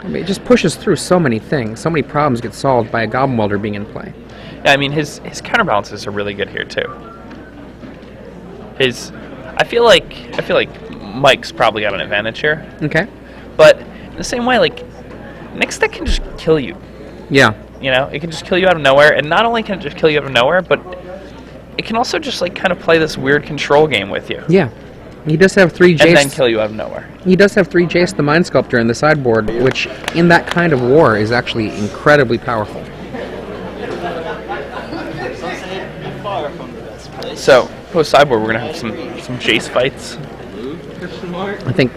I mean, it just pushes through so many things. So many problems get solved by a Goblin Welder being in play. Yeah, I mean, his counterbalances are really good here too. I feel like Mike's probably got an advantage here. Okay. But in the same way, like, Nick's deck can just kill you. Yeah. You know, it can just kill you out of nowhere, and not only can it just kill you out of nowhere, but it can also just like kind of play this weird control game with you. Yeah. He does have 3 Jace. And then kill you out of nowhere. He does have 3 Jace the Mind Sculptor in the sideboard, which in that kind of war is actually incredibly powerful. So, post sideboard, we're gonna have some Jace fights. I think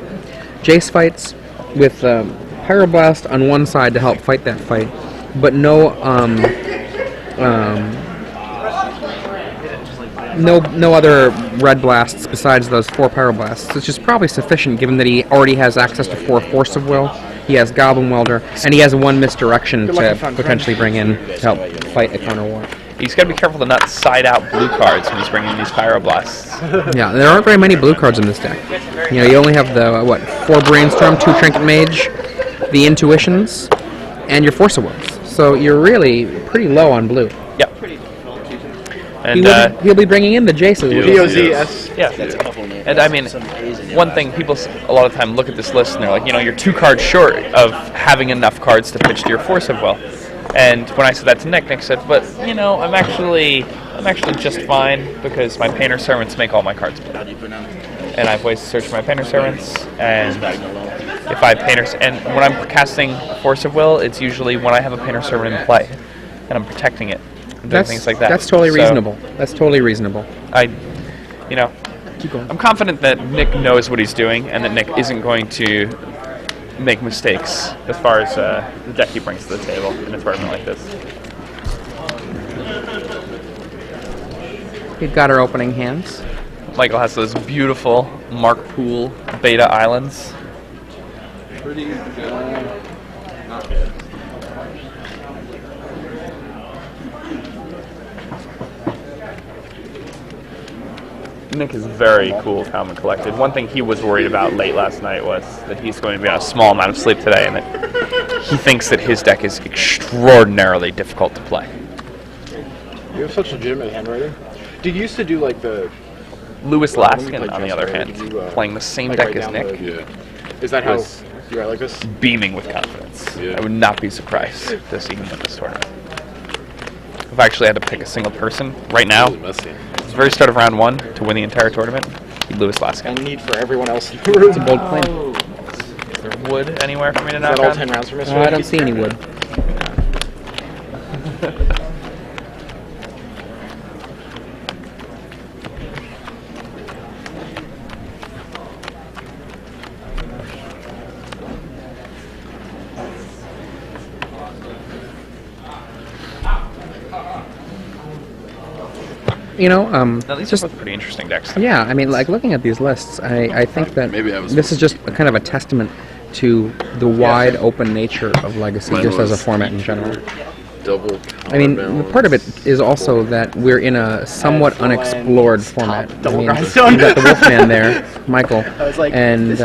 Jace fights with Pyroblast on one side to help fight that fight, but no other red blasts besides those 4 Pyroblasts, which is probably sufficient given that he already has access to 4 Force of Will, he has Goblin Welder, and he has 1 Misdirection to potentially bring in to help fight a counter war. He's got to be careful to not side out blue cards when he's bringing in these Pyroblasts. Yeah, there aren't very many blue cards in this deck. You know, you only have the, 4 Brainstorm, 2 Trinket Mage, the Intuitions, and your Force of Wills. So you're really pretty low on blue. Yep. And he'll be bringing in the Jaces. DOZS. Yeah. And I mean, one thing, people a lot of time look at this list and they're like, you know, you're 2 cards short of having enough cards to pitch to your Force of Will. And when I said that to Nick, Nick said, but, you know, I'm actually just fine because my Painter Servants make all my cards blue. And I have ways to search for my Painter Servants, and if I and when I'm casting Force of Will, it's usually when I have a Painter Servant in play, and I'm protecting it, and doing things like that. That's totally reasonable. That's totally reasonable. I'm confident that Nick knows what he's doing, and that Nick isn't going to make mistakes as far as the deck he brings to the table in a tournament like this. We've got our opening hands. Michael has those beautiful Mark Poole Beta Islands. Pretty good. Not good. Nick is very cool, calm, and collected. One thing he was worried about late last night was that he's going to be on a small amount of sleep today, and that he thinks that his deck is extraordinarily difficult to play. You have such legitimate handwriting. Did you used to do like the... Lewis Laskin, on the other hand, playing the same deck as Nick, is that how you write like this? Beaming with confidence. I would not be surprised to see him win this tournament. If I actually had to pick a single person right now, at the very start of round 1 to win the entire tournament, be Lewis Laskin. And need for everyone else in the room. It's a bold claim. Is there wood anywhere for me to knock Is that all on? 10 rounds for Mr. I don't see any wood. You know, now, these are both pretty interesting decks. Yeah, I mean, like, looking at these lists, I think that this is just a kind of a testament to the wide open nature of Legacy, just as a format in general. I mean, part of it is also that we're in a somewhat unexplored format. I mean, you've got the Wolfman there, Michael, and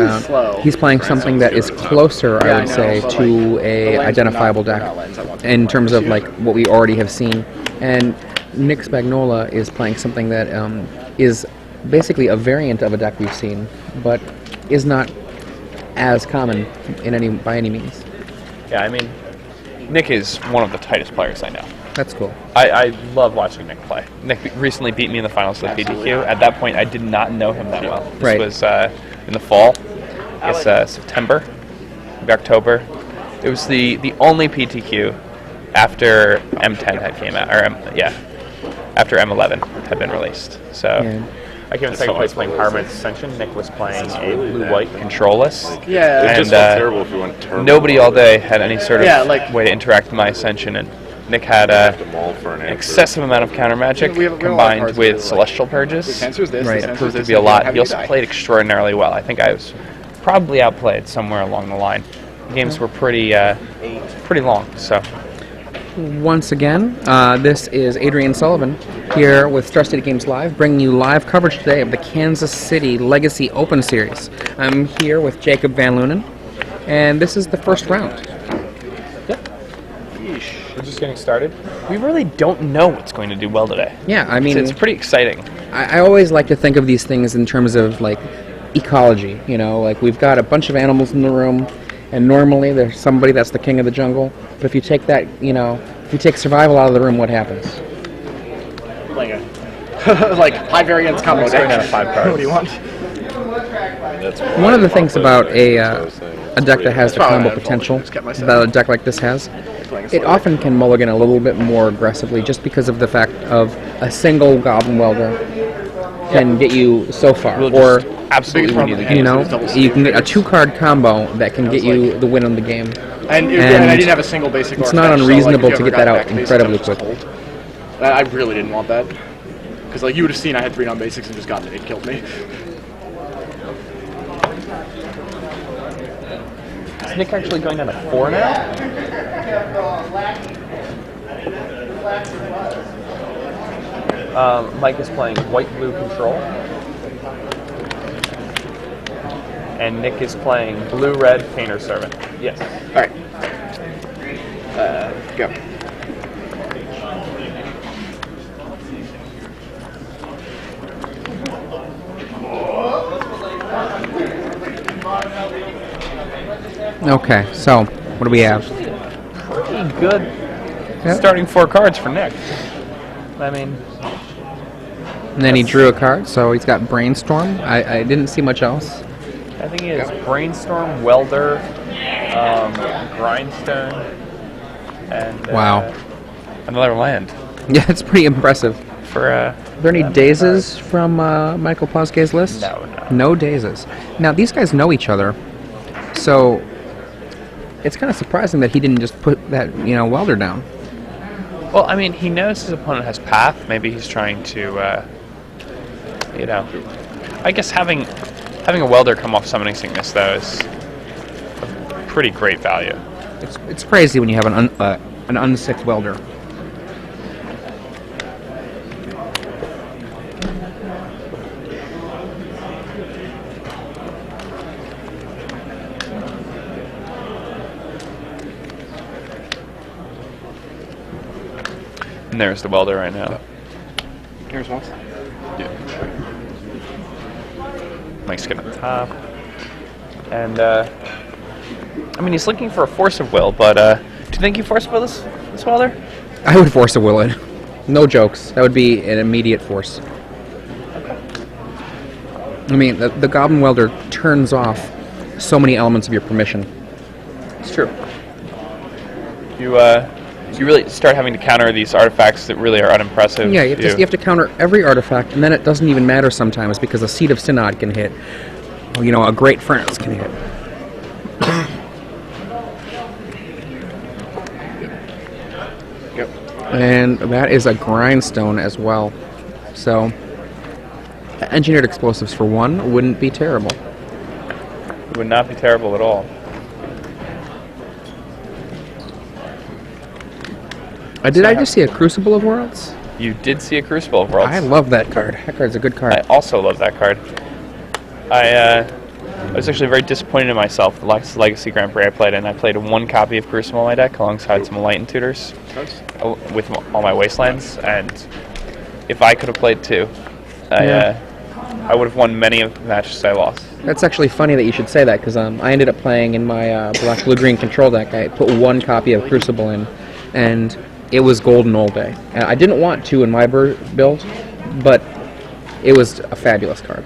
he's playing something that is closer, I would say, to a identifiable deck in terms of like what we already have seen. And Nick Spagnola is playing something that is basically a variant of a deck we've seen, but is not as common by any means. Yeah, I mean, Nick is one of the tightest players I know. That's cool. I love watching Nick play. Nick recently beat me in the finals of the PTQ. At that point, I did not know him that well. This was in the fall, I guess September, maybe October. It was the only PTQ after M10 had came out, or after M11 had been released. So I came in second place playing Pyramid Ascension. Nick was playing a blue-white controlless. Yeah, and just felt terrible if you went turbo. Nobody all day had any sort of way to interact with my Ascension, and Nick had an excessive amount of counter magic combined with Celestial Purges. It proved to be a lot. He also played extraordinarily well. I think I was probably outplayed somewhere along the line. The games were pretty long, so... Once again, this is Adrian Sullivan here with Star City Games Live, bringing you live coverage today of the Kansas City Legacy Open Series. I'm here with Jacob Van Lunen, and this is the first round. We're just getting started. We really don't know what's going to do well today. Yeah, I mean, it's pretty exciting. I always like to think of these things in terms of like ecology. You know, like we've got a bunch of animals in the room, and normally there's somebody that's the king of the jungle. But if you take that, you know, if you take survival out of the room, what happens? Playing a like high variance combo deck. Out of 5 cards. What do you want? One of the things about a deck that has the combo potential that a deck like this has, it often can mulligan a little bit more aggressively just because of the fact of a single Goblin Welder can get you so far. Or, absolutely win you the game. you know, you can get a 2-card combo that can get you the win on the game. And I didn't have a single basic. It's not unreasonable to get that out incredibly quickly. I really didn't want that. Because like you would have seen I had 3 non-basics and just gotten it. It killed me. Is Nick actually going down to 4 now? Mike is playing white-blue control. And Nick is playing blue-red Painter Servant. Yes. Alright. Go. Okay, so what do we have? Pretty good starting 4 cards for Nick. I mean, And then he drew a card, so he's got Brainstorm. I didn't see much else. I think he has Brainstorm, Welder, Grindstone, and Wow. another land. Yeah, it's pretty impressive. For Are there any dazes from Michael Pozgay's list? No. No dazes. Now, these guys know each other, so it's kind of surprising that he didn't just put that, you know, Welder down. Well, I mean, he knows his opponent has Path. Maybe he's trying to, you know, I guess having a Welder come off Summoning Sickness, though, is a pretty great value. It's crazy when you have an unsicked Welder. And there's the Welder right now. Here's one. Mike's getting up top. And, I mean, he's looking for a Force of Will, but, do you think he Force of Will this Welder? I would force a Will it. No jokes. That would be an immediate force. I mean, the Goblin Welder turns off so many elements of your permission. It's true. You really start having to counter these artifacts that really are unimpressive. Yeah, you have to counter every artifact, and then it doesn't even matter sometimes because a Seed of Synod can hit. Or, you know, a Great Furnace can hit. Yep. And that is a Grindstone as well. So, engineered explosives for 1 wouldn't be terrible. It would not be terrible at all. Did I just see a Crucible of Worlds? You did see a Crucible of Worlds. I love that card. That card's a good card. I also love that card. I was actually very disappointed in myself. The Legacy Grand Prix I played in, I played 1 copy of Crucible in my deck alongside some Enlightened Tutors with all my Wastelands, and if I could have played 2, I would have won many of the matches I lost. That's actually funny that you should say that, because I ended up playing in my black, blue, green control deck. I put 1 copy of Crucible in, and it was golden all day. And I didn't want 2 in my build, but it was a fabulous card.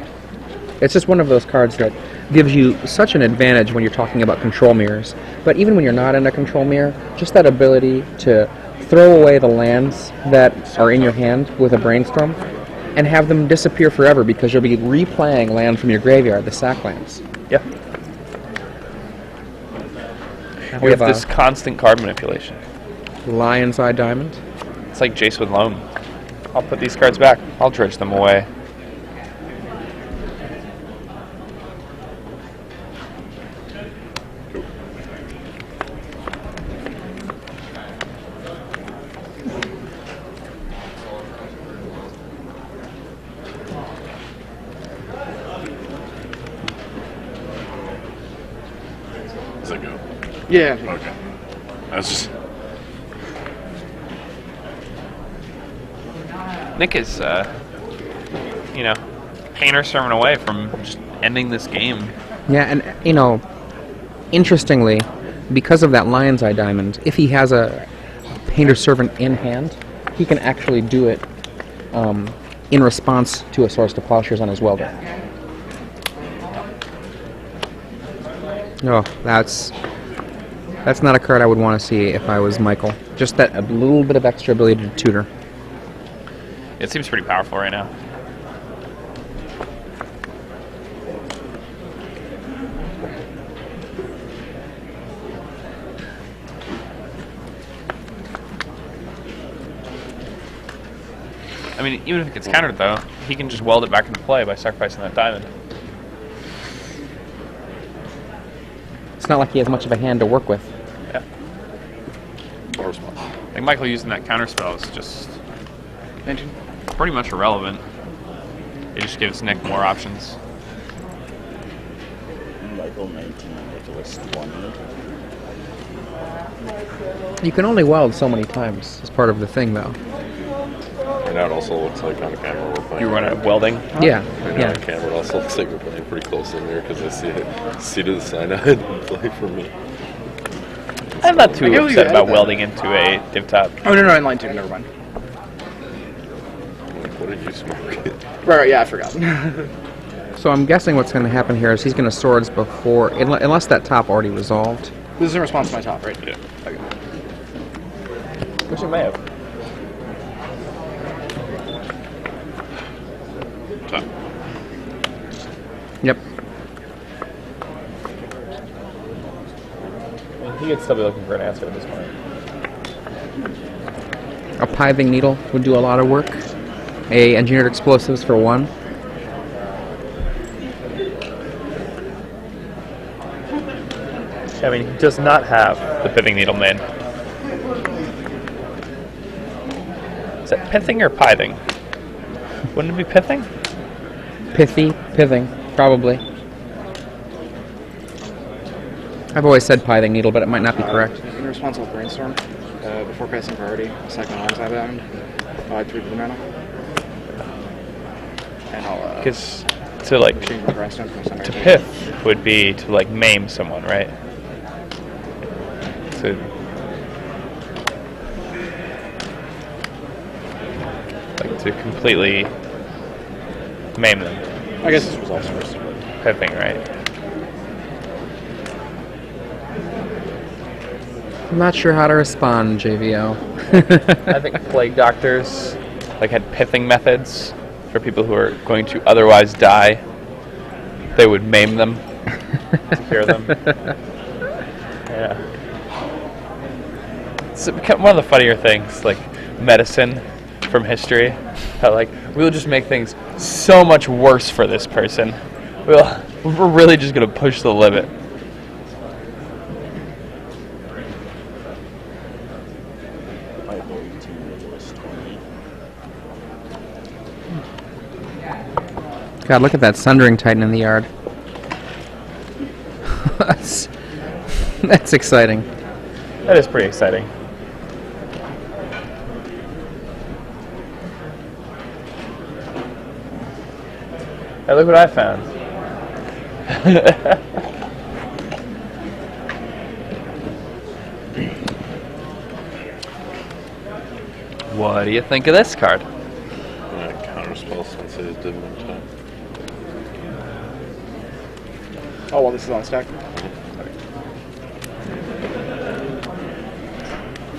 It's just one of those cards that gives you such an advantage when you're talking about control mirrors. But even when you're not in a control mirror, just that ability to throw away the lands that are in your hand with a Brainstorm and have them disappear forever because you'll be replaying land from your graveyard, the sack lands. Yep. We have this constant card manipulation. Lion's Eye Diamond. It's like Jace with Loam. I'll put these cards back. I'll dredge them away. It's like Yeah. Okay. I was just... Nick is, you know, painter sermon away from just ending this game. Yeah, and, you know, interestingly, because of that Lion's Eye diamond, if he has a Painter Servant in hand, he can actually do it in response to a Swords to Plowshares on his Welder. Oh, that's not a card I would want to see if I was Michael. Just that a little bit of extra ability to tutor. It seems pretty powerful right now. I mean, even if it gets countered, though, he can just weld it back into play by sacrificing that diamond. It's not like he has much of a hand to work with. Yeah. Like Michael using that counter spell is just pretty much irrelevant. It just gives Nick more options. Michael 19, Nicholas 20. You can only weld so many times as part of the thing, though. And now it also looks like on camera we're playing. You run out welding? Yeah. Right now on camera it also looks like we're playing pretty close in there because I see it. See to the side ahead and play for me. I'm not too upset about welding into a div top. Oh, no, in line 2, never mind. Like, what did you smoke? Right, yeah, I forgot. So I'm guessing what's going to happen here is he's going to swords before, unless that top already resolved. This is in response to my top, right? Yeah. Okay. Which it may have. Top. Yep. I mean, he could still be looking for an answer at this point. A pithing needle would do a lot of work. A engineered explosives for 1. I mean, he does not have the pithing needle main. Is that pithing or pithing? Wouldn't it be pithing? Pithing, probably. I've always said pithing needle, but it might not be correct. In response to Brainstorm, before casting priority, second alongside diamond, I'll 3 blue mana. And I'll, Because to like exchange my Brainstorm for center. to pith would be to like maim someone, right? To like to completely maim them. I guess this was also first. Pithing, right? I'm not sure how to respond, JVO. I think plague doctors like had pithing methods for people who are going to otherwise die. They would maim them to cure them. Yeah. It's one of the funnier things, like medicine from history. How like we'll just make things so much worse for this person. We're really just gonna push the limit. Michael 18, Nicholas 20. God, look at that Sundering Titan in the yard. That's exciting. That is pretty exciting. Hey, look what I found. What do you think of this card? Counter spell since it did one time. Oh, well, this is on stack.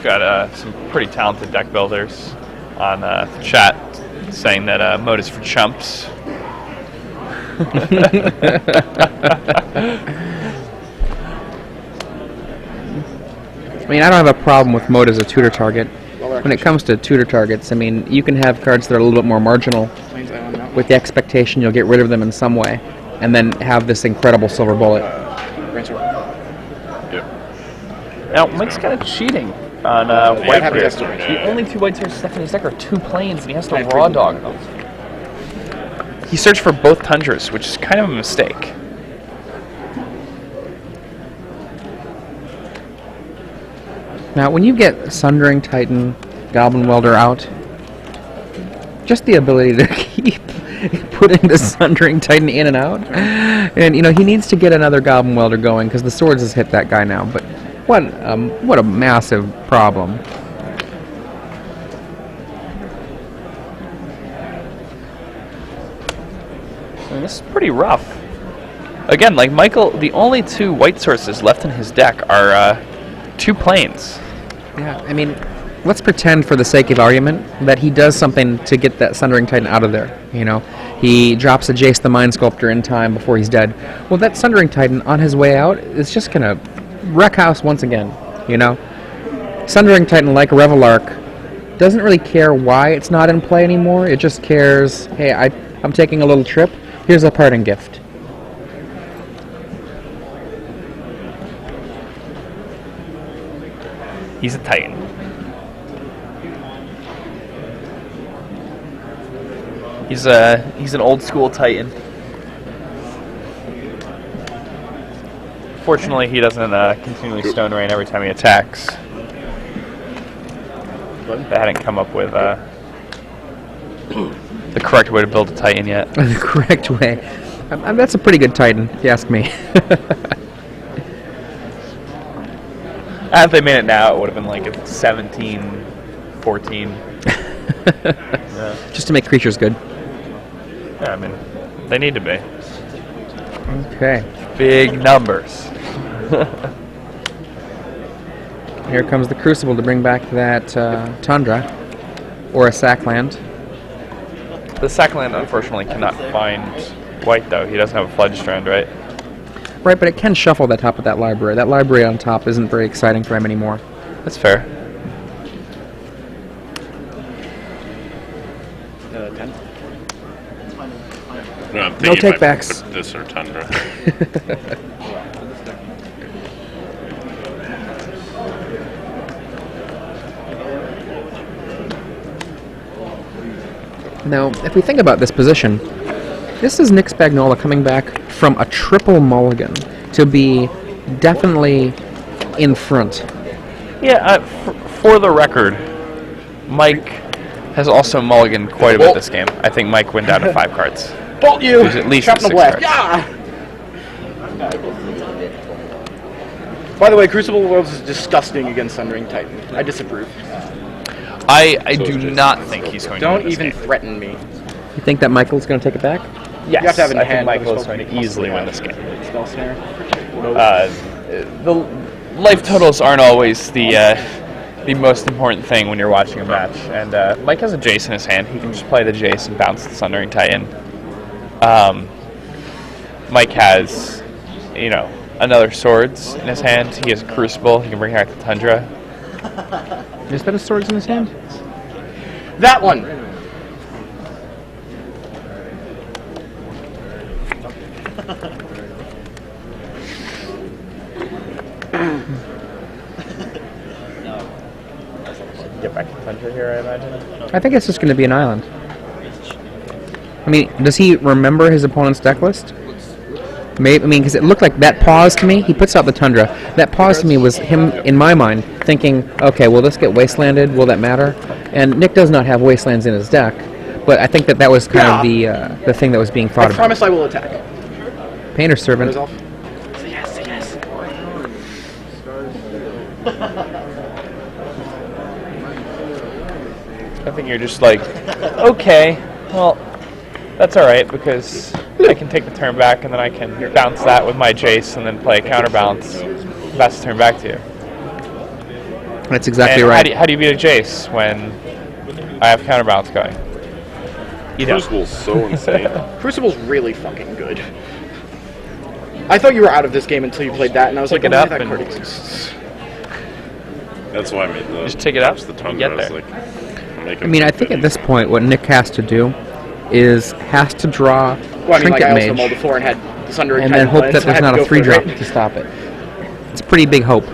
Got some pretty talented deck builders on the chat saying that mode is for chumps. I mean, I don't have a problem with mode as a tutor target. When it comes to tutor targets, I mean, you can have cards that are a little bit more marginal with the expectation you'll get rid of them in some way, and then have this incredible silver bullet. Now, Mike's kind of cheating on white here. The only 2 white cards stuck in his deck are 2 planes, and he has to raw dog them. He searched for both Tundras, which is kind of a mistake. Now, when you get Sundering Titan, Goblin Welder out, just the ability to keep putting the Sundering Titan in and out, and you know he needs to get another Goblin Welder going because the swords has hit that guy now. But what a massive problem. And this is pretty rough. Again, like Michael, the only two white sources left in his deck are 2 planes. Yeah, I mean, let's pretend for the sake of argument that he does something to get that Sundering Titan out of there. You know, he drops a Jace the Mind Sculptor in time before he's dead. Well, that Sundering Titan on his way out is just gonna wreck house once again. You know, Sundering Titan, like Revelark, doesn't really care why it's not in play anymore. It just cares, hey, I'm taking a little trip. Here's a parting gift. He's a Titan. He's an old school Titan. Fortunately, he doesn't continually stone rain every time he attacks. But I hadn't come up with the correct way to build a Titan yet. The correct way. That's a pretty good Titan, if you ask me. If they made it now, it would have been like a 17, 14. Yeah. Just to make creatures good. Yeah, I mean, they need to be. Okay. Big numbers. Here comes the Crucible to bring back that Tundra, or a Sackland. The Sackland, unfortunately, cannot find white, though. He doesn't have a Fledge Strand, right? Right, but it can shuffle the top of that library. That library on top isn't very exciting for him anymore. That's fair. 10. No, I'm No thinking takebacks. put this or Tundra. Now, if we think about this position, this is Nick Spagnolo coming back from a triple mulligan to be definitely in front. Yeah, for the record, Mike has also mulliganed quite a bit this game. I think Mike went down to 5 cards. Bolt you! There's at least Trapped in 6 the blast. cards. Yeah! By the way, Crucible Worlds is disgusting against Sundering Titan. I disapprove. I do not think he's going to win Don't this even game. threaten me. You think that Michael's going to take it back? Yes, You have to have it in I hand. think Michael is going to easily win this game. Spell Snare. The life totals aren't always the most important thing when you're watching a match. And Mike has a Jace in his hand. He can just play the Jace and bounce the Sundering Titan. Mike has, you know, another Swords in his hand. He has a Crucible. He can bring back the Tundra. Is that a Swords in his hand? That one! Get back to Tundra here, I imagine. I think it's just going to be an island. I mean, does he remember his opponent's deck list? Maybe, I mean, because it looked like that pause to me. He puts out the Tundra. That pause to me was him, in my mind, thinking, okay, will this get wastelanded? Will that matter? And Nick does not have wastelands in his deck, but I think that was kind of the thing that was being thought I about. promise I will attack. Painter Servant. Say yes, say yes. I think you're just like, okay, well, that's alright, because I can take the turn back, and then I can bounce that with my Jace, and then play a counterbalance. That's the turn back to you. That's exactly And right. how do you beat a Jace when I have counterbalance going? You don't. Crucible's so insane. Crucible's really fucking good. I thought you were out of this game until you played that, and I was Pick like, it oh, up that and- card exists. That's why I made the Just take it up the and Tundra. get I was there. like, make I mean, I think at this point, what Nick has to do is has to draw Well, I mean, like, Trinket I also Mage mulled before and had the Sundering and Titan then hope planned, that so I there's had not to a go for 3-drop it. to stop it. It's a pretty big hope.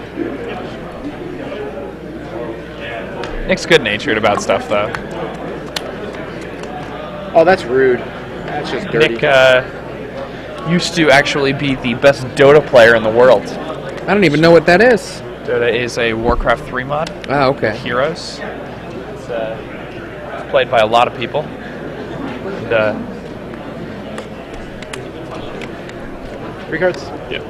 Nick's good-natured about stuff, though. Oh, that's rude. That's just dirty. Nick used to actually be the best Dota player in the world. I don't even know what that is. Dota is a Warcraft 3 mod. Ah, okay. Heroes. It's played by a lot of people. And, 3 cards? Yeah.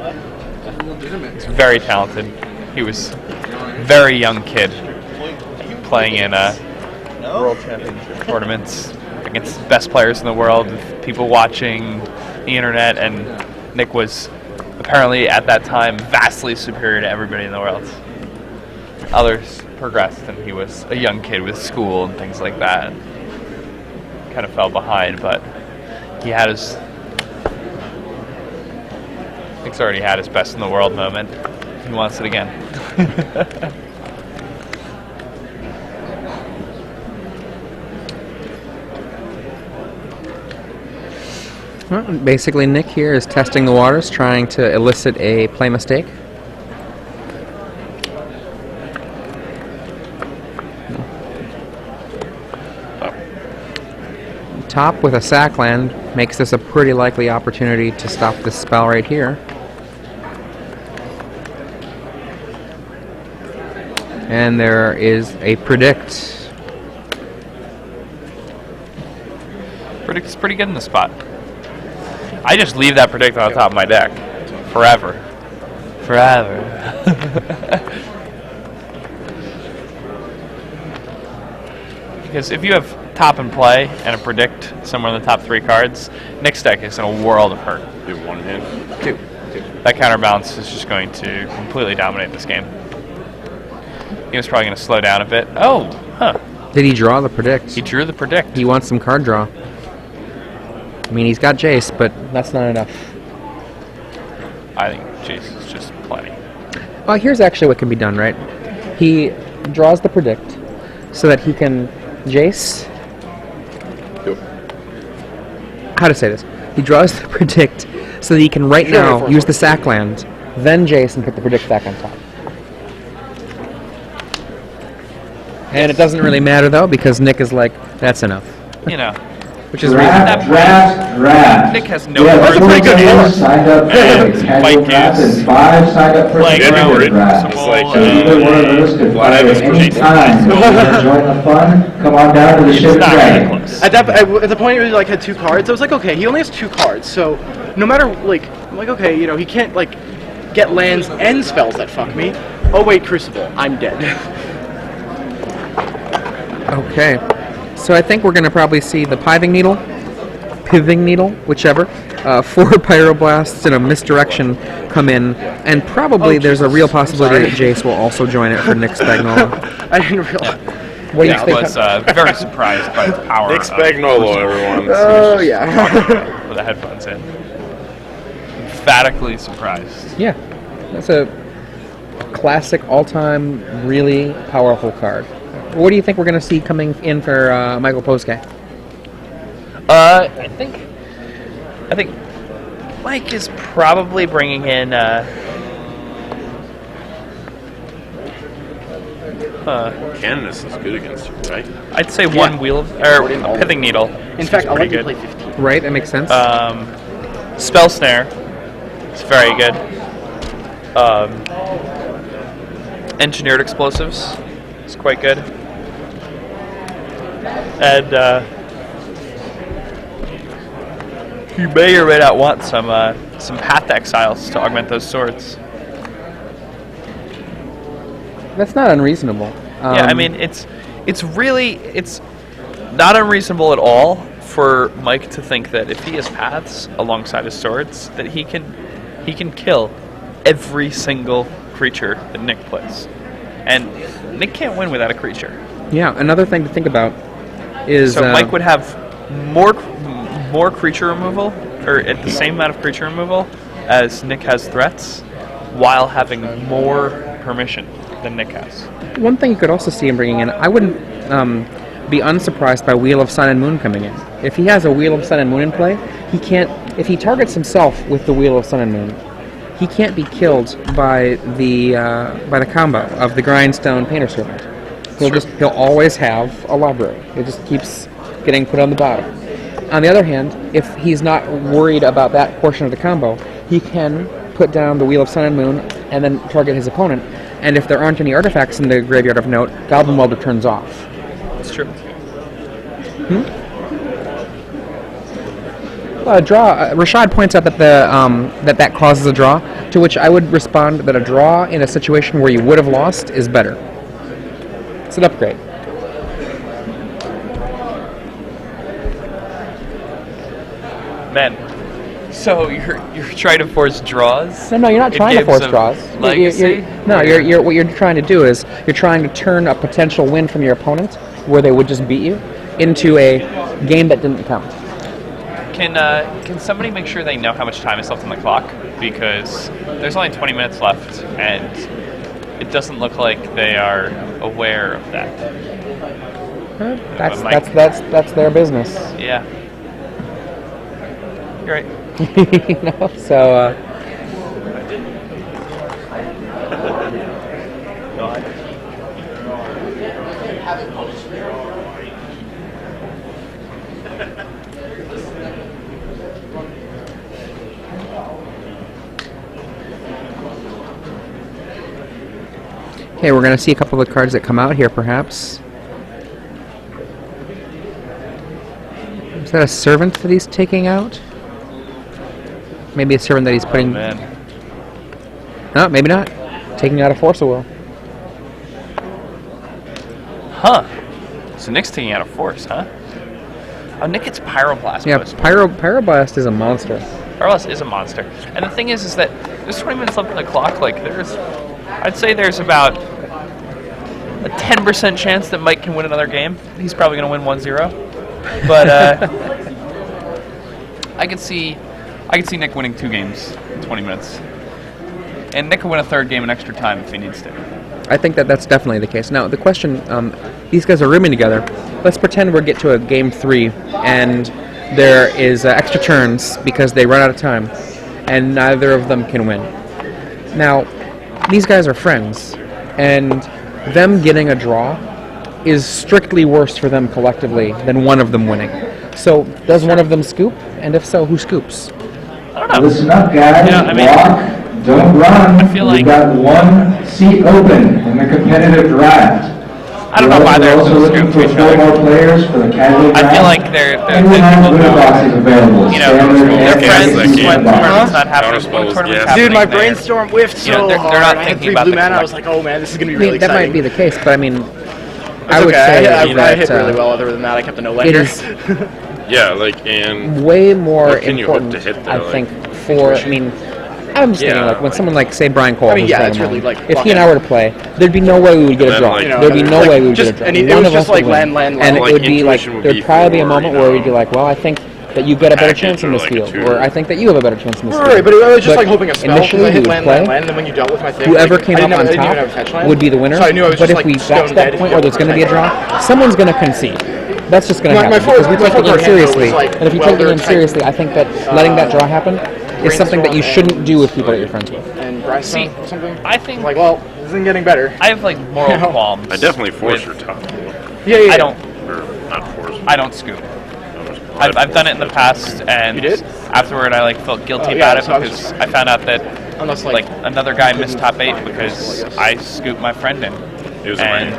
he's very talented. He was a very young kid playing in World Championship tournaments against the best players in the world, with people watching the internet, and Nick was apparently at that time vastly superior to everybody in the world. Others progressed, and he was a young kid with school and things like that. Kind of fell behind, but he had his... Nick's already had his best in the world moment. He wants it again. Well, basically, Nick here is testing the waters, trying to elicit a play mistake. Top with a sack land makes this a pretty likely opportunity to stop this spell right here. And there is a predict. Predict's pretty good in the spot. I just leave that predict on the top of my deck. Forever. Forever. Because if you have top and play and a predict somewhere in the top 3 cards, Nick's deck is in a world of hurt. You have 1 hand? 2. That counterbalance is just going to completely dominate this game. He was probably going to slow down a bit. Oh, huh. Did he draw the predict? He drew the predict. He wants some card draw. I mean, he's got Jace, but that's not enough. I think Jace is just plenty. Well, here's actually what can be done, right? He draws the predict so that he can Jace. How to say this? He draws the predict so that he can right now use the sack land, then Jace, and put the predict back on top. And it doesn't really matter though, because Nick is like, that's enough. You know. Which is draft. Nick has no That's pretty good hand signed up for And casual Mike draft, is and 5 signed up for playing standard around draft. with So some either one of those could play at any time. So if you want to join the fun, come on down to the ship not really today. close. At the point where he like had 2 cards, I was like, okay, he only has 2 cards, so no matter like, I'm like, okay, you know, he can't like get lands and spells that fuck me. Oh wait, Crucible, I'm dead. Okay. So I think we're going to probably see the Pithing Needle, whichever, 4 Pyroblasts in a misdirection come in, and probably there's a real possibility that Jace will also join it for Nick Spagnolo. I didn't realize. What do you I think? was very surprised by the power Nick of Spagnolo, everyone. Oh yeah. with the headphones in. Emphatically surprised. Yeah, that's a classic, all-time, really powerful card. What do you think we're going to see coming in for Michael Pozsgay? I think Mike is probably bringing in Candace is good against you, right? I'd say one wheel of, or a Pithing Needle. In fact, I'll let pretty you good. play 15. Right, that makes sense. Spell Snare. It's very good. Engineered Explosives. It's quite good. And you may or may not want some Path Exiles to augment those swords. That's not unreasonable. Yeah, I mean it's not unreasonable at all for Mike to think that if he has paths alongside his swords, that he can kill every single creature that Nick plays, and Nick can't win without a creature. Yeah, another thing to think about is So Mike would have more creature removal, or at the same amount of creature removal as Nick has threats, while having more permission than Nick has. one thing you could also see him bringing in. I wouldn't be unsurprised by Wheel of Sun and Moon coming in. If he has a Wheel of Sun and Moon in play, he can't. If he targets himself with the Wheel of Sun and Moon, he can't be killed by the combo of the Grindstone Painter Servant. He'll always have a library. It just keeps getting put on the bottom. On the other hand, if he's not worried about that portion of the combo, he can put down the Wheel of Sun and Moon and then target his opponent. And if there aren't any artifacts in the Graveyard of Note, Goblin Welder turns off. It's true. Draw. Rashad points out that that causes a draw, to which I would respond that a draw in a situation where you would have lost is better. It's an upgrade. Man, so you're trying to force draws? No, you're not trying to force draws. Legacy? You're what you're trying to do is you're trying to turn a potential win from your opponent, where they would just beat you, into a game that didn't count. Can somebody make sure they know how much time is left on the clock? Because there's only 20 minutes left, and it doesn't look like they are aware of that. That's their business. Yeah. You're right. So. Okay, we're going to see a couple of cards that come out here, perhaps. Is that a servant that he's taking out? Maybe a servant that he's putting... Oh, man. No, maybe not. Taking out a Force of Will. Huh. So Nick's taking out a Force, huh? Oh, Nick gets Pyroblast. Yeah, Pyroblast is a monster. Pyroblast is a monster. And the thing is that there's 20 minutes left on the clock. Like, I'd say there's about a 10% chance that Mike can win another game. He's probably going to win 1-0. But I could see Nick winning 2 games in 20 minutes. And Nick can win a 3rd game in extra time if he needs to. I think that's definitely the case. Now, the question, these guys are rooming together. Let's pretend we get to a game 3 and there is extra turns because they run out of time and neither of them can win. Now, these guys are friends, and them getting a draw is strictly worse for them collectively than one of them winning. So, does one of them scoop? And if so, who scoops? I don't know. Listen up, guys. Walk. Don't run. I feel like We've got 1 seat open in the competitive draft. I don't know why they're also looking for 4 more players for the casual draft. I feel like they're and we have winner boxes available. They're friends and when tournament's not happening. When tournament's happening, Dude, my brainstorm whiffed so they're hard. not I had thinking 3 about blue the mana. I was like, oh man, this is gonna be really that exciting. might be the case, but I mean, I would say I that hit really well. Other than that, I kept the no it lander. is Yeah, like, and way more what can you hope important, to hit there, I like, think, for, I mean, I'm just thinking, Yeah, like, when like- someone like, say, Brian Cole, I mean, who's yeah, playing it's alone, really, like, if he and I were to play, there'd be no way we would get a then, draw. like, There'd be no like, way we would just- get a draw. and it One was of just us would like win. land, And Like, it would be like, intuition would there'd be probably be a for, moment you where know, we'd be like, well, I think that you get a better package chance in or this like a field, tutor. or I think that you have a better chance in this field. Right, but it was just But like hoping a spell. initially I we hit would land, play. land, land, and then when you dealt with my thing, Whoever like, came I up didn't on even have a top fetch land. would be the winner. So I knew I was But just, if like, we got to stone that dead point if where you there's going to be a don't draw, someone's going to concede. That's just going to My happen four- because we my take the game four-card hand, though, was, seriously. like, And if you take the game Welder type, seriously, I think that letting that draw happen is something that you shouldn't do with people that you're friends with. And Grindstone See, or something. I think Like, well, this isn't getting better. I have like moral qualms. I definitely force with- your top. Yeah. I don't. Or not force. I don't scoop. I've done it in the past, and You did? afterward I like felt guilty Oh, yeah, about it so I was because I found out that Unless, like another guy missed top 8 because I scooped my friend in, It was and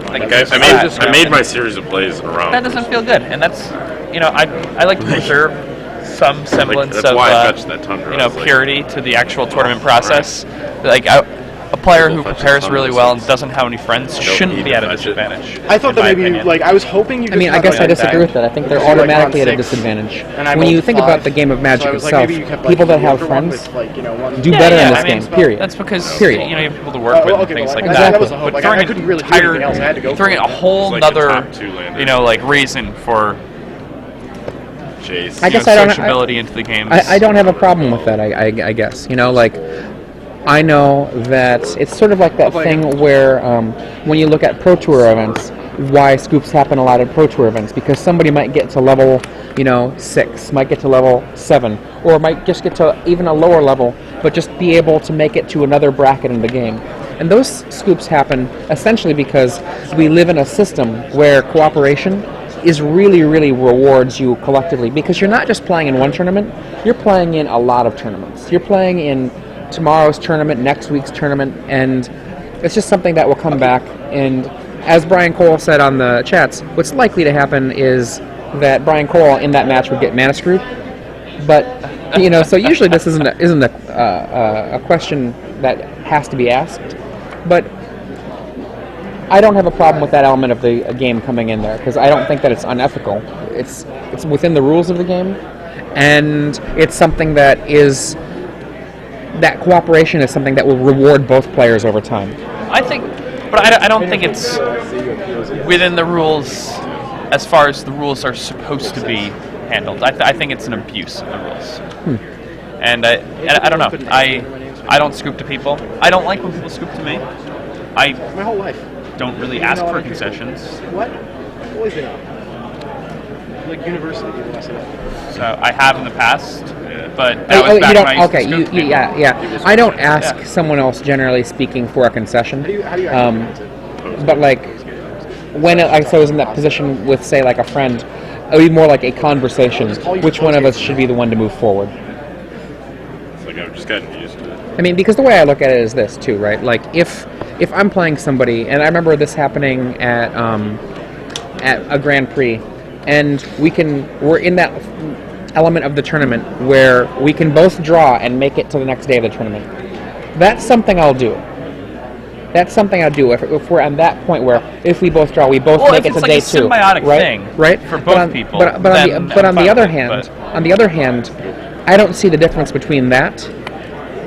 like, I made my series of plays around. that doesn't feel good, and that's I like to preserve some semblance that's of why I fetched that Tundra. I was like, purity to the actual tournament process. Like a player who prepares really well and doesn't have any friends shouldn't be at a disadvantage. I thought in that my maybe, opinion. like, I was hoping you could I mean, I have, guess I like, disagree with that. I think they're Because you're, like, automatically on at a 6, disadvantage. and I When you rolled think 5, about the game of Magic so I was like, itself, maybe you kept, like, people that the have other one friends with, like, you know, one- do better in I this mean, game, period. That's because Period. you have people to work with and okay, things well, like that that. was a hope. But Like, throwing I couldn't really do entire- anything else. I had to go throwing for a it. whole It's like a nother, top 2 lander. like reason for Chase. I guess I don't- sociability into the game. I don't have a problem with that, I guess. You know, like, I know that it's sort of like that thing where when you look at Pro Tour events, why scoops happen a lot at Pro Tour events, because somebody might get to level, 6, might get to level 7, or might just get to even a lower level, but just be able to make it to another bracket in the game. And those scoops happen essentially because we live in a system where cooperation is really, really rewards you collectively, because you're not just playing in one tournament, you're playing in a lot of tournaments. You're playing in tomorrow's tournament, next week's tournament, and it's just something that will come back. And as Brian Cole said on the chats, what's likely to happen is that Brian Cole in that match would get mana screwed. But so usually this isn't a question that has to be asked. But I don't have a problem with that element of the game coming in there because I don't think that it's unethical. It's within the rules of the game, and it's something that is. That cooperation is something that will reward both players over time. I think, but I don't think it's within the rules as far as the rules are supposed to be handled. I think it's an abuse of the rules. And I don't know. I don't scoop to people. I don't like when people scoop to me. My whole life. Don't really ask for concessions. What? Always been up. Like university people mess it up. So I have in the past. But that was back when I used to scoop people. Yeah. I don't ask someone else, generally speaking, for a concession. How do you but like, when I was in that position with, say, like a friend, it would be more like a conversation. Which one of us should be the one to move forward? It's like I've just gotten used to it. I mean, because the way I look at it is this too, right? Like, if I'm playing somebody, and I remember this happening at a Grand Prix, and we're in that element of the tournament where we can both draw and make it to the next day of the tournament. That's something I'll do. That's something I'll do if we're at that point where if we both draw, we both make it to day 2. It's like a symbiotic thing, right? For both people. But on the other hand, I don't see the difference between that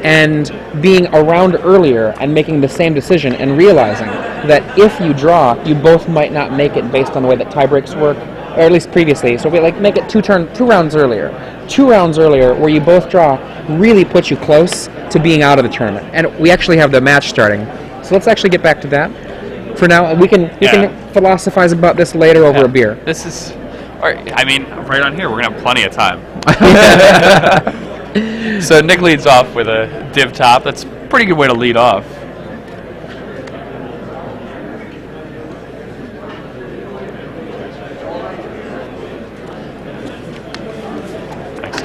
and being around earlier and making the same decision and realizing that if you draw, you both might not make it based on the way that tie breaks work. Or at least previously, so we make it 2 rounds earlier. 2 rounds earlier, where you both draw, really puts you close to being out of the tournament. And we actually have the match starting. So let's actually get back to that. For now, we can philosophize about this later over a beer. This is, I mean, right on here, we're gonna have plenty of time. So Nick leads off with a div top. That's a pretty good way to lead off.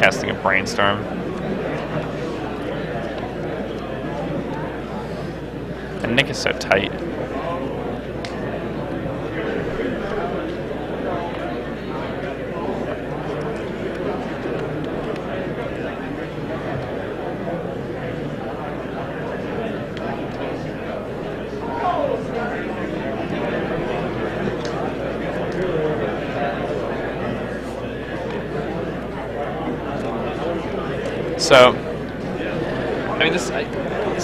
Casting a brainstorm. And Nick is so tight. So, I mean, this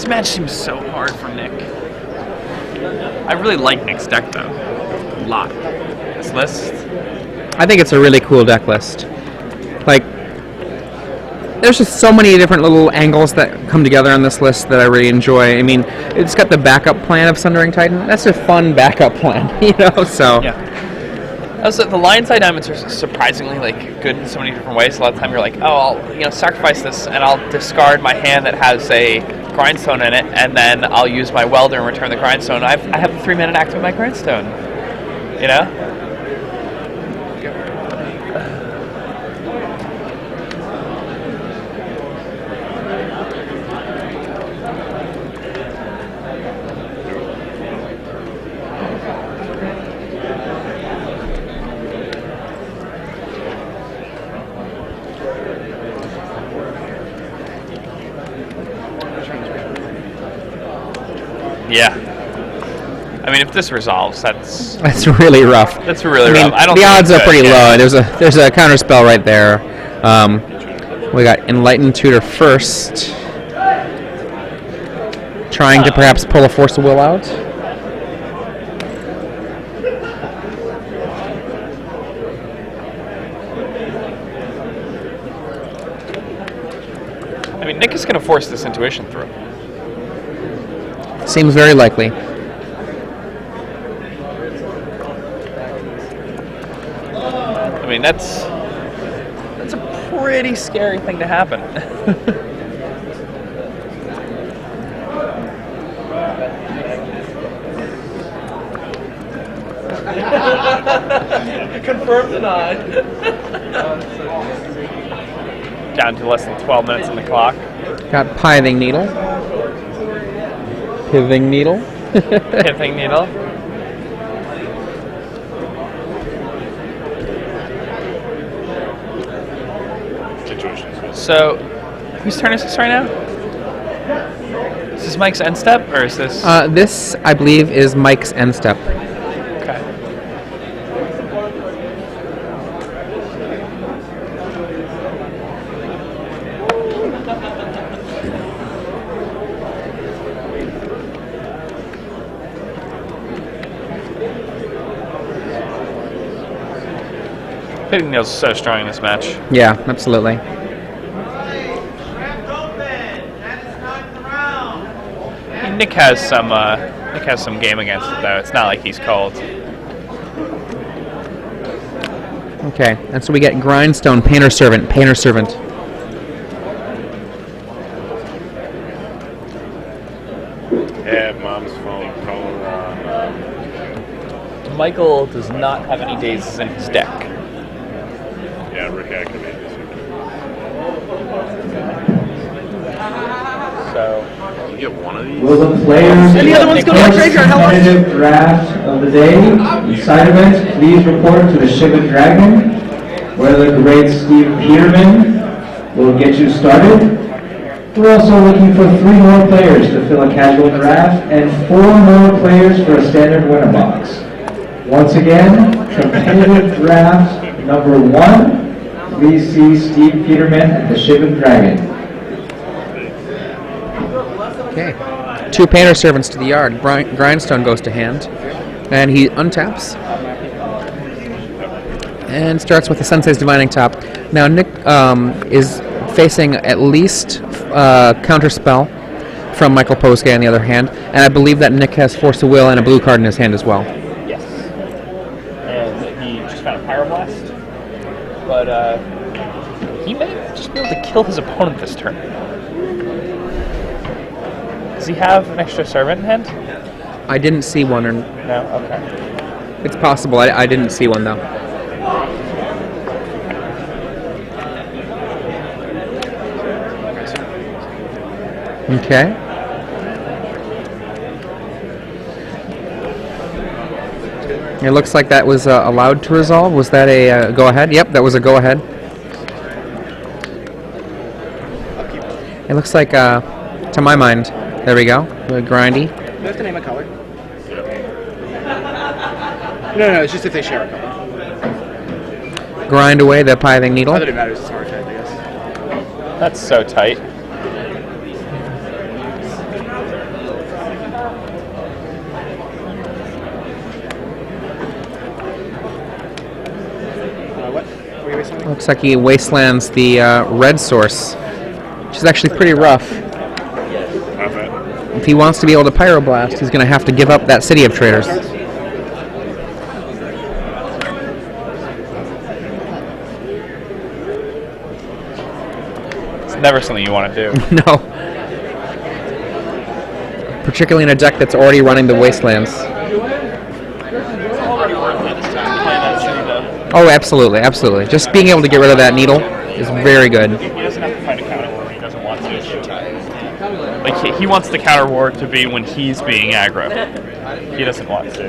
match seems so hard for Nick. I really like Nick's deck, though. A lot. This list. I think it's a really cool deck list. Like, there's just so many different little angles that come together on this list that I really enjoy. I mean, it's got the backup plan of Sundering Titan. That's a fun backup plan, so... Yeah. Also, the line side diamonds are surprisingly good in so many different ways. A lot of time you're like, oh, I'll sacrifice this and I'll discard my hand that has a grindstone in it, and then I'll use my welder and return the grindstone. I have the 3-minute activate my grindstone. Yeah. I mean, if this resolves, that's really rough. That's really rough. I don't the think odds are pretty yeah. low. There's a counter spell right there. We got Enlightened Tutor first, trying to perhaps pull a Force of Will out. I mean, Nick is going to force this intuition through. Seems very likely. I mean, that's a pretty scary thing to happen. Confirmed denied. Down to less than 12 minutes on the clock. Got Pithing Needle. Pithing Needle. Pithing Needle. So, whose turn is this right now? Is this Mike's end step, or is this... This, I believe, is Mike's end step. Okay. Pithing Needle's so strong in this match. Yeah, absolutely. Nick has some game against it though. It's not like he's cold. Okay, and so we get Grindstone, Painter Servant, Painter Servant. Yeah, mom's phone calling on. Michael does not have any dazes in his deck. Yeah, Rick activated this. So You get one of these? Will the players And the other one's going to my graveyard. How much? competitive draft of the day inside of it, please report to the Shivan Dragon, where the great Steve Peterman will get you started. We're also looking for 3 more players to fill a casual draft and 4 more players for a standard winner box. Once again, competitive draft number 1. Please see Steve Peterman at the Shivan Dragon. Okay. 2 Painter Servants to the yard. Grindstone goes to hand. And he untaps. And starts with the Sensei's Divining Top. Now Nick is facing at least Counterspell from Michael Pozsgay on the other hand. And I believe that Nick has Force of Will and a blue card in his hand as well. yes, and he just found a Pyroblast, but he may just be able to kill his opponent this turn. Does he have an extra servant in hand? I didn't see one. Or No. Okay. it's possible. I didn't see one though. Okay. It looks like that was allowed to resolve. Was that a go-ahead? Yep, that was a go-ahead. It looks like, to my mind, there we go. Grindy. Do I have to name a color? No, it's just if they share a color. Grind away the Pithing Needle. Not that it matters, it's hard type, I guess. That's so tight. What? Were you wasting? Looks like he wastelands the red source, which is actually pretty rough. Not bad. If he wants to be able to Pyroblast, he's going to have to give up that City of Traders. It's never something you want to do. No. Particularly in a deck that's already running the Wastelands. Oh, absolutely, absolutely. Just being able to get rid of that needle is very good. He doesn't have to find a counter war when he doesn't want to. Like he wants the counter war to be when he's being aggro. He doesn't want to.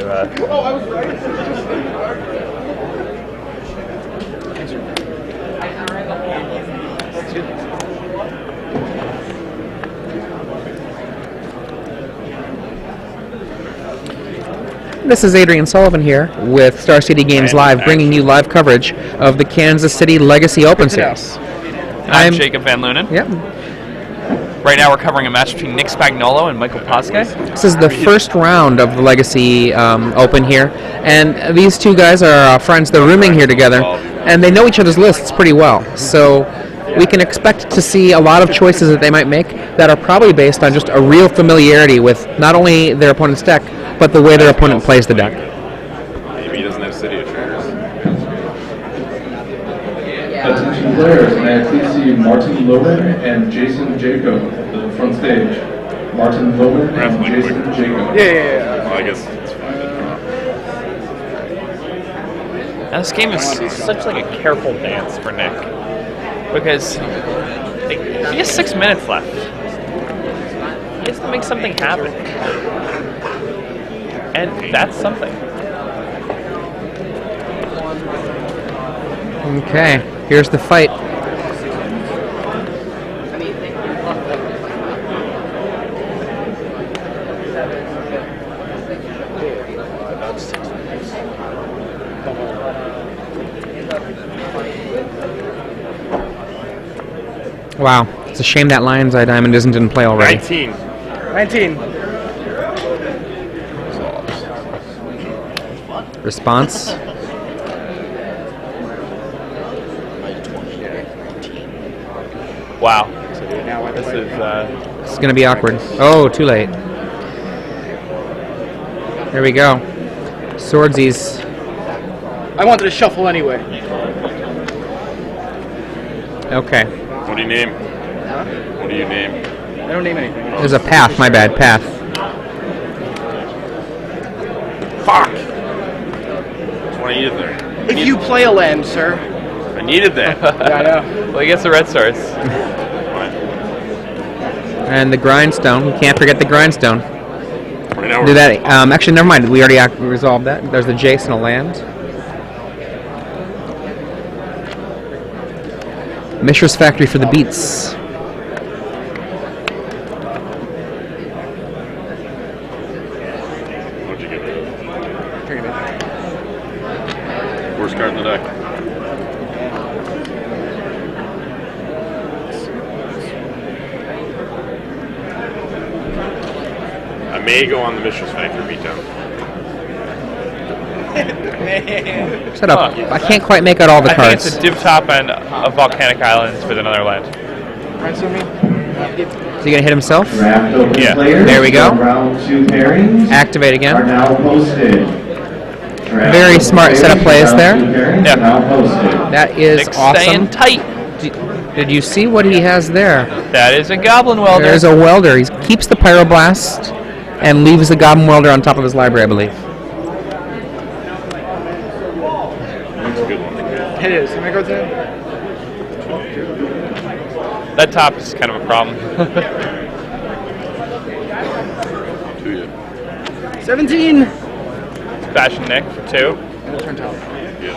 This is Adrian Sullivan here with Star City Games Live, bringing you live coverage of the Kansas City Legacy Open Series. I'm Jacob Van Lunen. Yep. Right now we're covering a match between Nick Spagnolo and Michael Pozsgay. This is the first round of the Legacy Open here, and these two guys are friends. They're rooming here together, and they know each other's lists pretty well. So we can expect to see a lot of choices that they might make that are probably based on just a real familiarity with not only their opponent's deck, but the way their opponent plays the deck. Maybe he doesn't have City of Traders. Attention players, may I please see Martin Lowen and Jason Jacob at the front stage. Martin Lowen and Jason Jacob. Yeah. Well, I guess it's fine. Now this game is such like a careful dance for Nick, because Like, he has 6 minutes left. He has to make something happen. And that's something. Okay, here's the fight. Wow, it's a shame that Lion's Eye Diamond isn't in play already. 19. Response? Wow. This is This is going to be awkward. Oh, too late. There we go. Swordsies. I wanted to shuffle anyway. Okay. What do you name? What do you name? I don't name anything. There's a path, my bad, path. Fuck! That's what I needed there. If you play a land, sir. I needed that. Yeah, I know. well, he gets the red stars. And the grindstone. We can't forget the grindstone. Right now Do that. Actually, never mind. We already resolved that. There's the Jason, a land. Mishra's Factory for the beats. What'd you get? Worst card in the deck. I may go on the Mishra's Factory beatdown. Shut up. I can't quite make out all the I think cards. it's a div top and a volcanic islands with another land. Is he going to hit himself? Draft open Yeah. players There we go. from Round 2 pairings Activate are again. now posted. Draft Very open smart set of players plays from Round 2 there. pairings Yeah. are now posted. That is Nick's staying awesome. tight. Did you see what he has there? That is a goblin welder. There's a welder. He keeps the Pyroblast and leaves the Goblin Welder on top of his library, I believe. That's a good one. It is. How many cards in? That top is kind of a problem. To you. 17. Fashion Nick for 2. We'll turn top. Yeah.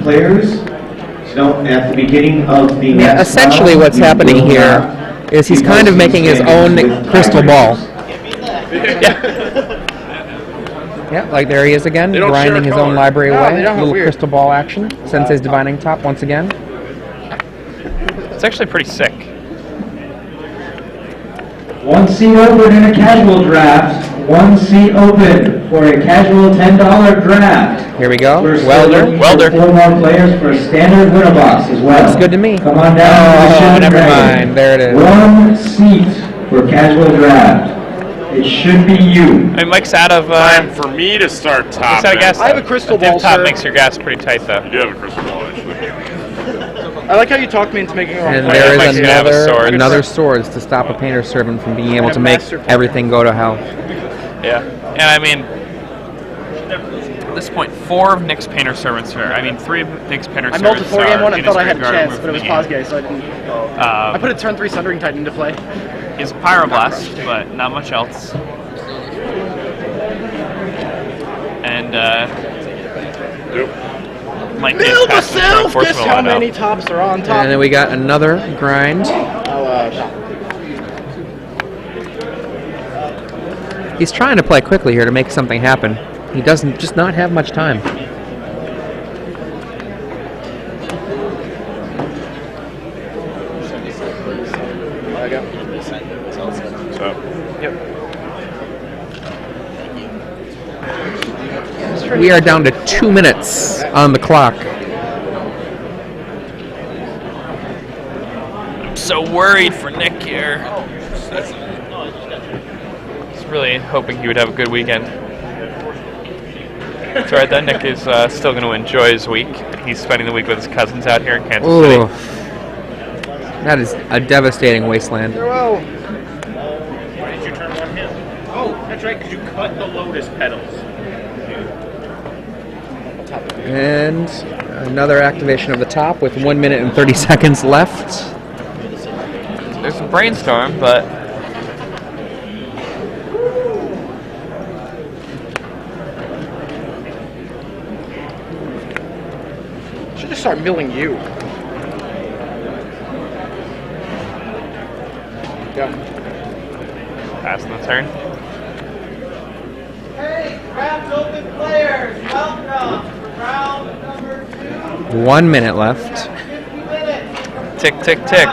Players, so at the beginning of the Yeah, next essentially round, what's you happening will here not is he's be kind of posting making his own standings with crystal ball. Yeah. Yeah, like there he is again, They don't grinding share his own color. library No, away. they don't. Little Weird. crystal ball action. Sensei's divining top once again. It's actually pretty sick. One seat open in a casual draft. One seat open for a casual $10 draft. Here we go. We're still Welder. looking for Welder. 4 more players for a standard winner box as well. Looks good to me. Come on down to the Oh, Shield never Dragon. mind. There it is. One seat for casual draft. It should be you. I mean, Mike's out of Time for me to start top. Mike's out of gas. I have a crystal div ball, top sir. makes your gas pretty tight, though. You do have a crystal ball, actually. I like how you talked me into making a wrong And play. there Mike's is gonna have a sword. another swords to stop a painter servant from being able And to a make master painter. everything go to hell. Yeah. And I mean, at this point, 4 of Nick's painter servants are. I mean, 3 of Nick's painter I servants multi 4 game one are and in his thought I had a graveyard chance, but it was removed from the Pozgay, so I didn't. game. I put a turn 3 Sundering Titan into play. He's a Pyroblast, but not much else. And might need Build to pass the myself! Guess Force Will how on many out. tops are on top? And then we got another grind. He's trying to play quickly here to make something happen. He doesn't just not have much time. So, We are down to 2 minutes on the clock. I'm so worried for Nick here. Just really hoping he would have a good weekend. It's alright then, Nick is still going to enjoy his week. He's spending the week with his cousins out here in Kansas Ooh. City. That is a devastating wasteland. Farewell. Why did you turn on him? Oh, that's right, because you cut the lotus petals. And another activation of the top with 1 minute and 30 seconds left. There's some brainstorm, but Should just start milling you. Yeah. passing the turn. Hey, craft open players, welcome for round number 2. 1 minute left. 50 minutes. Tick, tick, tick.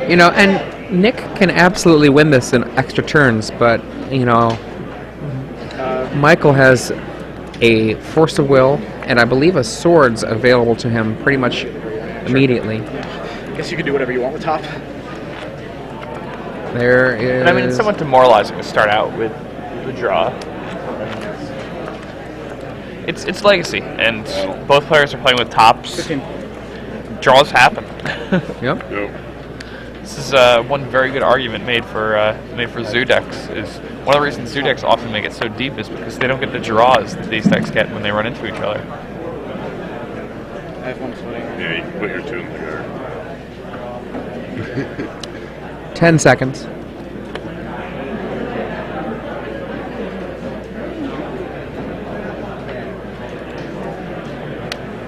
You know, and Nick can absolutely win this in extra turns, but, you know, Michael has a force of will and I believe a swords available to him pretty much immediately. Guess you can do whatever you want with top. There is... And I mean, it's somewhat demoralizing to start out with the draw. It's legacy, and both players are playing with tops. 15. Draws happen. Yep. This is one very good argument made for zoo decks. Is one of the reasons zoo decks often make it so deep is because they don't get the draws that these decks get when they run into each other. I have one footing. Yeah, you can put your 2 in the guard. 10 seconds.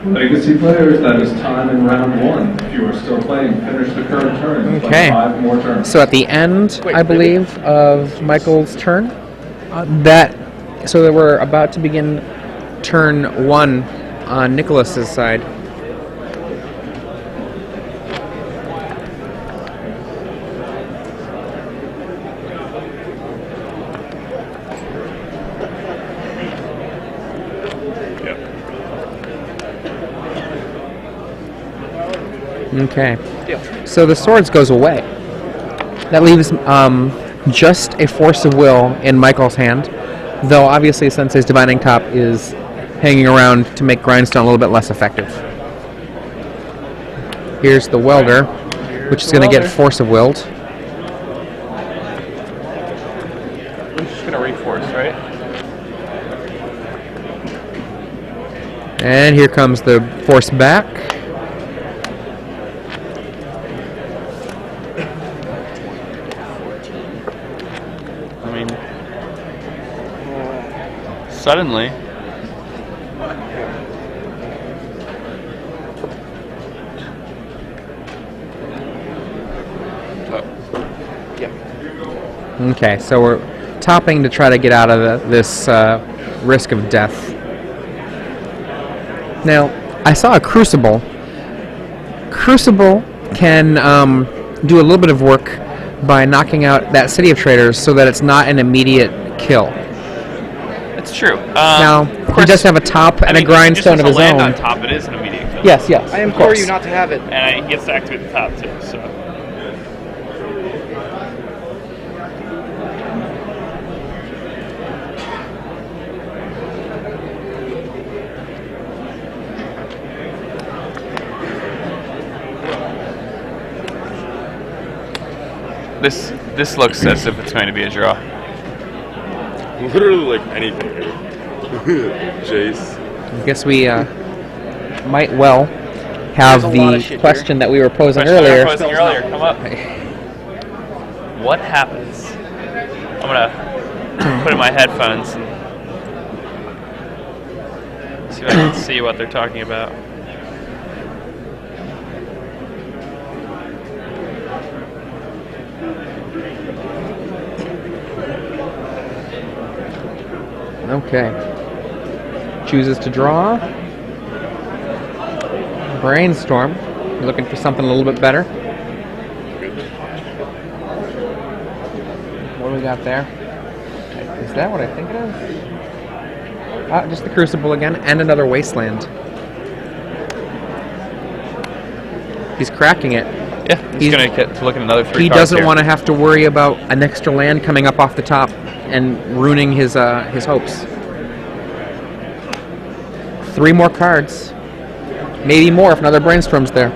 Legacy players, that is time in round 1. If you are still playing, finish the current turn. Okay. 5 more turns. So at the end, Wait, I believe, of Michael's turn, so that we're about to begin turn 1 on Nicholas's side. Okay. So the swords goes away. That leaves just a force of will in Michael's hand, though obviously since his divining top is hanging around to make grindstone a little bit less effective. Here's the welder, which is going to get force of willed. We're just gonna reinforce, right? And here comes the force back. I mean, suddenly. Okay, so we're topping to try to get out of this risk of death. Now, I saw a Crucible. Crucible can do a little bit of work by knocking out that City of Traders so that it's not an immediate kill. It's true. Now, he does have a top and a grindstone of his land own. on top, it is an immediate kill. Yes, yes. I of implore course. you not to have it. And he gets to activate the top too, so. This looks as if it's going to be a draw. Literally like anything here. Jace. I guess we might well have There's a lot of the shit question that we were posing Question we were earlier. posing earlier, come up. What happens? I'm gonna put in my headphones and see if I can see what they're talking about. Okay. Chooses to draw. Brainstorm. Looking for something a little bit better. What do we got there? Is that what I think it is? Just the Crucible again, and another Wasteland. He's cracking it. Yeah, he's gonna get to look at another 3 He cards doesn't here. want to have to worry about an extra land coming up off the top and ruining his hopes. 3 more cards. Maybe more if another Brainstorm's there.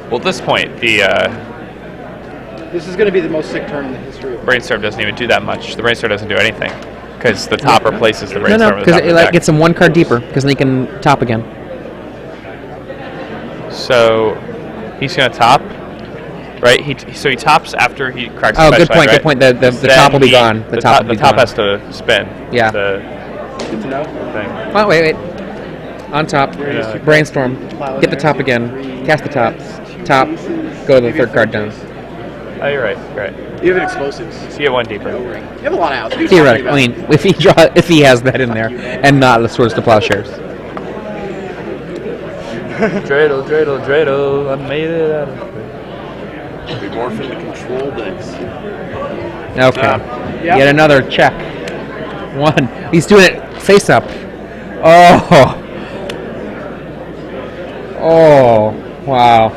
Well, at this point, the This is going to be the most sick turn in the history of Brainstorm doesn't even do that much. The Brainstorm doesn't do anything because the top replaces the No, Brainstorm. because it like, gets him one card deeper, because then he can top again. So he's going to top, right? So he tops after he cracks the Oh, fetch good line, point, right? good point. The top will be gone. The top will be gone. has to spin. Yeah. The good to know. thing. Oh, wait. On top. Brainstorm. Get the top again. Cast the top. Top. Go to the third card down. Oh, you're right. Right. You have an explosives. So you get one deeper. You have a lot of outs. Theoretically, I mean, if he has that in there, and not the Swords to Plowshares. Dreidel, dreidel, dreidel. I made it out of it. Be morph into control decks. Okay. Yep. Yet another check. One. He's doing it face up. Oh. Oh. Wow.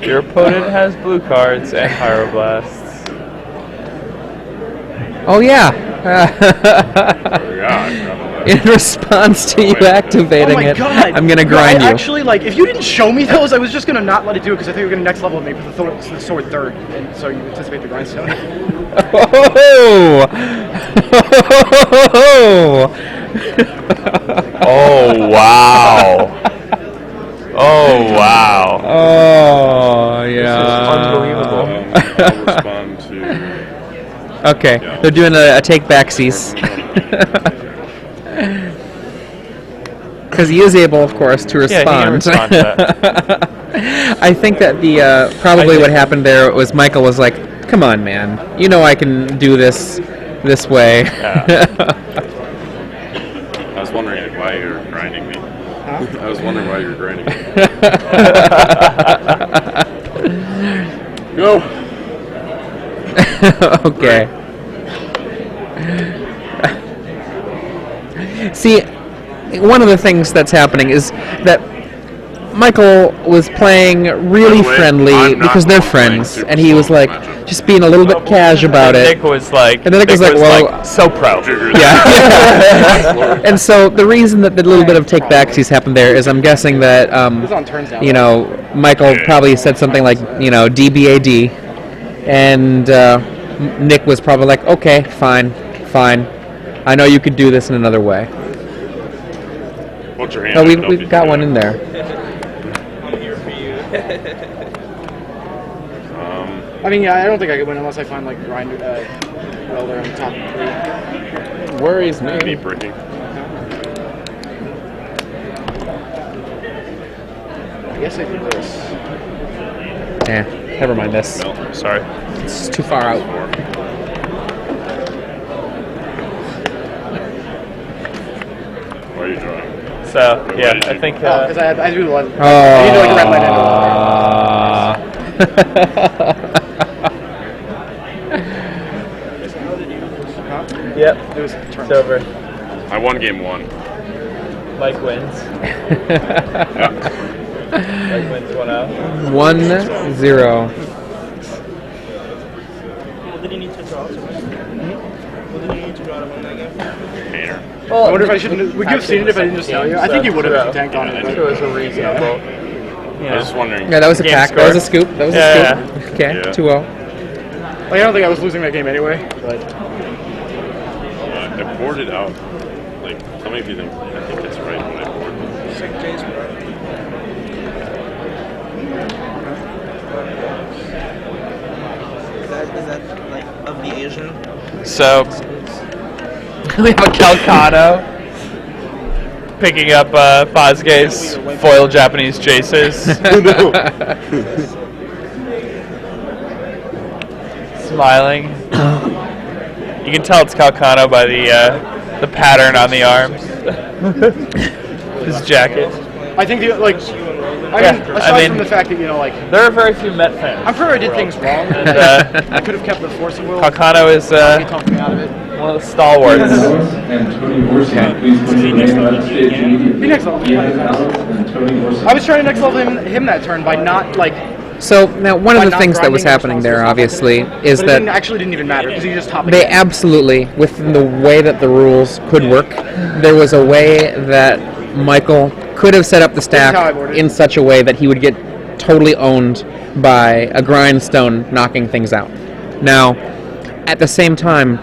Your opponent has blue cards and Pyroblasts. Oh yeah. In response to you activating Oh my it, God. I'm gonna grind you. Actually, like, if you didn't show me those, I was just gonna not let it do it because I thought you were gonna next level and make the sword third, and so you anticipate the grindstone. Oh wow! Oh wow! Oh yeah. Unbelievable. I'll respond to. Okay, Yeah. they're doing a take backsies. Because he is able, of course, to Yeah, he can respond. respond to that. I think that the probably what happened there was Michael was like, "Come on, man, you know I can do this way." I was wondering why you're grinding me. I was wondering why you're grinding me. Go. Okay. See, one of the things that's happening is that Michael was playing really By the way, friendly I'm not because they're playing friends, super and he was slow like matchup. just being a little bit cash about it. Nick was like, And then Nick was like, well, so pro. Yeah. And so the reason that the little bit of take backsies happened there is I'm guessing that It's on turns now. you know, Michael probably said something like, you know, DBAD, and Nick was probably like, okay, fine. I know you could do this in another way. What's your hand? No, we've got one in there. I mean, yeah, I don't think I could win unless I find like grinder, welder on the top three. Worries me. Deep breaking. I guess I do this. Never mind this. No. Sorry. It's too far out. Why are you drawing? So yeah, I think. Because I do the one. Oh. I need to like red line Yep. It was It's turns. over. I won game one. Mike wins. Mike wins 1-0. 1-0. What did he need to draw to win? What did he need to draw to win that game? Hater. I wonder if I should. Would you have seen it if I didn't just tell you? I think you would have if you tanked on it. It was a reasonable. I was just wondering. Yeah, that was a Game pack. score. That was a scoop. That was a scoop. Okay, Yeah. 2-0. Like, I don't think I was losing that game anyway. But I boarded out. Like, tell me if you think it's right when I boarded. Is that like of the Asian? So we have a Calcano picking up Pozgay's foil Japanese Jaces. Smiling. You can tell it's Calcano by the pattern on the arms. His jacket. I think the like. I mean, aside from the fact that There are very few Met fans. I'm sure I did things wrong. And I could have kept the force of will. Calcano is He talked me out of it. one of the stalwarts. And Tony Orsi, please put your name on stage immediately. Be next level. Ian Alex and Tony Orsi. I was trying to next level him that turn by not like. So now one of By the not things that was grinding happening there, responses, obviously, is But it that didn't even matter because he just topped they again. absolutely, with the way that the rules could work, there was a way that Michael could have set up the This is how I stack boarded. in such a way that he would get totally owned by a grindstone knocking things out. Now, at the same time,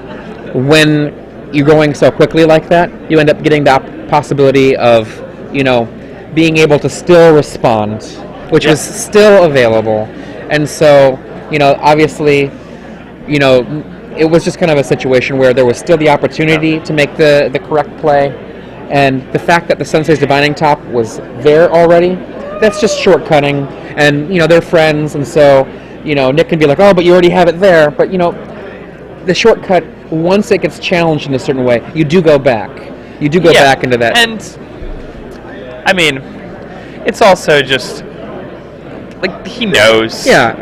when you're going so quickly like that, you end up getting the possibility of, being able to still respond, which was still available. And so, obviously, it was just kind of a situation where there was still the opportunity to make the correct play. And the fact that the Sensei's Divining Top was there already, that's just shortcutting. And, they're friends, and so, Nick can be like, oh, but you already have it there. But, the shortcut, once it gets challenged in a certain way, you do go back. You do go back into that. And, I mean, it's also just, like, he knows. Yeah.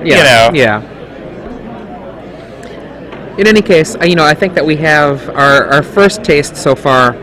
In any case, I think that we have our first taste so far